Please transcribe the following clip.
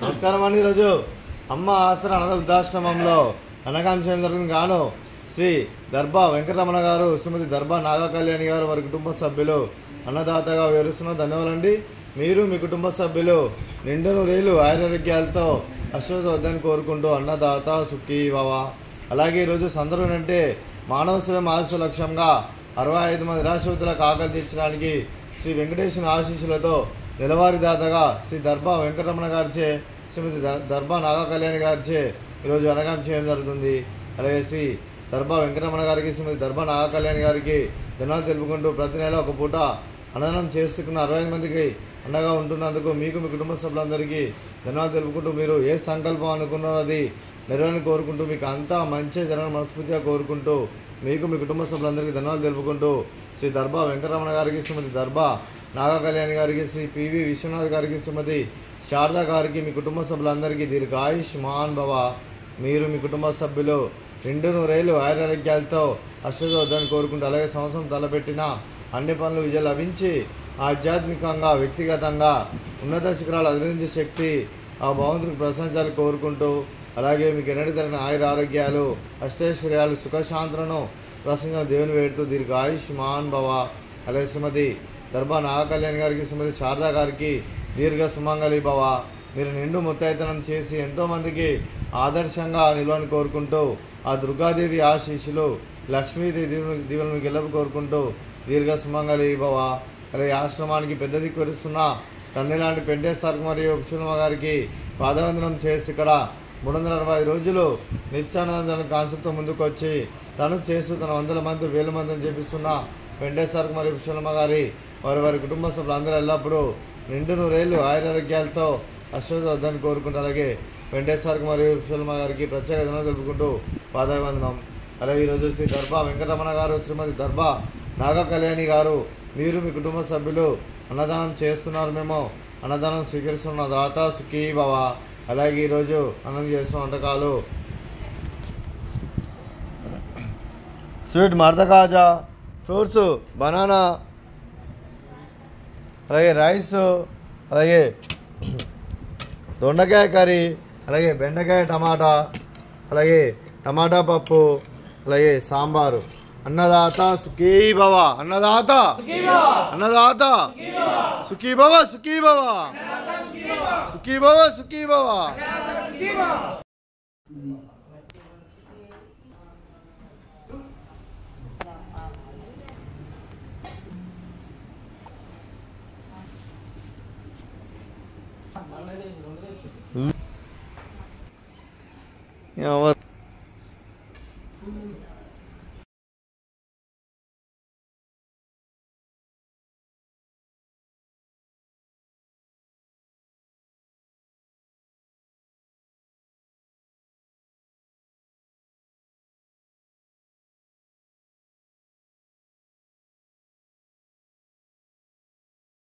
నమస్కారం అండి. ఈరోజు అమ్మ ఆసరా అనాథ వృద్ధాశ్రమంలో అన్నకాంక్షలకు గాను శ్రీ దర్బా వెంకటరమణ గారు, శ్రీమతి దర్బా నాగా కళ్యాణి గారు, వారి కుటుంబ సభ్యులు అన్నదాతగా వివరిస్తున్న ధన్యవాదాలండి. మీరు మీ కుటుంబ సభ్యులు నిండు నూరేళ్ళు ఆయురారోగ్యాలతో అశ్వవద్దని కోరుకుంటూ అన్నదాత సుఖీ భవ. అలాగే ఈరోజు సందర్భం అంటే మానవ సేవ ఆశ లక్ష్యంగా 65 మంది నిరాశ్రితులకు ఆకలి తీర్చడానికి శ్రీ వెంకటేశ్వర ఆశీస్సులతో నెలవారీదాతగా శ్రీ దర్బా వెంకటరమణ గారిచే, శ్రీమతి దర్బా నాగా కళ్యాణి గారిచే ఈరోజు అన్నదానం చేయడం జరుగుతుంది. అలాగే శ్రీ దర్బా వెంకటరమణ గారికి, శ్రీమతి దర్బా నాగా కళ్యాణి గారికి ధన్యవాదాలు తెలుపుకుంటూ ప్రతి నెల ఒక పూట అన్నదానం చేసుకున్న 65 మందికి అండగా ఉంటున్నందుకు మీకు మీ కుటుంబ సభ్యులందరికీ ధన్యవాదాలు తెలుపుకుంటూ, మీరు ఏ సంకల్పం అనుకున్నారో అది నెరవేరని కోరుకుంటూ, మీకు అంతా మంచి జరగని మనస్ఫూర్తిగా కోరుకుంటూ, మీకు మీ కుటుంబ సభ్యులందరికీ ధన్యవాదాలు తెలుపుకుంటూ, శ్రీ దర్బా వెంకటరమణ గారికి, శ్రీమతి దర్బా నాగా కళ్యాణి గారికి, శ్రీ పివి విశ్వనాథ్ గారికి, శ్రీమతి శారదా గారికి, మీ కుటుంబ సభ్యులందరికీ దీర్ఘాయుష్మాన్ భవ. మీరు మీ కుటుంబ సభ్యులు నిండు నూరేళ్ళు ఆయురారోగ్యాలతో అశ్వవద్దని కోరుకుంటూ, అలాగే సంవత్సరం తలపెట్టిన అన్ని పనులు విజయం లభించి ఆధ్యాత్మికంగా వ్యక్తిగతంగా ఉన్నత శిఖరాలు అధిరించే శక్తి ఆ భగవంతుడికి ప్రశంసాలు కోరుకుంటూ, అలాగే మీకు ఎన్నటి తగిన ఆయుర ఆరోగ్యాలు అష్టైశ్వర్యాలు సుఖశాంతులను ప్రసంగం దేవుని వేడుతూ దీర్ఘాయుష్మాన్ భవ. అలాగే శ్రీమతి దర్బా నాగా కళ్యాణి గారికి, శ్రీమతి శారదా గారికి దీర్ఘ సుమంగళి భవ. మీరు నిండు ముత్తైతనం చేసి ఎంతోమందికి ఆదర్శంగా నిలవని కోరుకుంటూ, ఆ దుర్గాదేవి ఆశీస్సులు లక్ష్మీదేవి దీవులను గెలుపు కోరుకుంటూ దీర్ఘ సుమంగళి భవ. అలాగే ఆశ్రమానికి పెద్ద దిక్కు వరిస్తున్న తండ్రి లాంటి పెంటేశ్వర్ మరియు విష్ణుమ గారికి పాదవందనం చేసి ఇక్కడ 365 రోజులు నిత్యానందం కాన్సెప్ట్తో ముందుకు వచ్చి తను చేస్తూ తన 100 మంది 1000 మందిని చేపిస్తున్న పెంటేశ్వర్ మరియు విష్ణుమ గారి వారి కుటుంబ సభ్యులు అందరూ ఎల్లప్పుడూ నిండు నూరేళ్ళు ఆయురారోగ్యాలతో అశ్వవద్దని కోరుకుంటూ, అలాగే వెంకటేశ్వర మరియు విశ్వల్మ గారికి ప్రత్యేక ధన్యవాదాలు తెలుపుకుంటూ పాదాభివందనం. అలాగే ఈరోజు శ్రీ దర్బా వెంకటరమణ గారు, శ్రీమతి దర్బా నాగా కళ్యాణి గారు, మీరు మీ కుటుంబ సభ్యులు అన్నదానం చేస్తున్నారు, మేము అన్నదానం స్వీకరిస్తున్న దాత సుఖీ భవ. అలాగే ఈరోజు అన్నం చేస్తున్న వంటకాలు స్వీట్ మర్దకాజా, ఫ్రూట్స్ బనానా, అలాగే రైస్, అలాగే దొండకాయ కర్రీ, అలాగే బెండకాయ టమాటా, అలాగే టమాటా పప్పు, అలాగే సాంబారు. అన్నదాత సుఖీ భవ. అన్నదాత అన్నదాత సుఖీ భవ, సుఖీ భవ, సుఖీ భవ, సుఖీ భవ. ఎవరు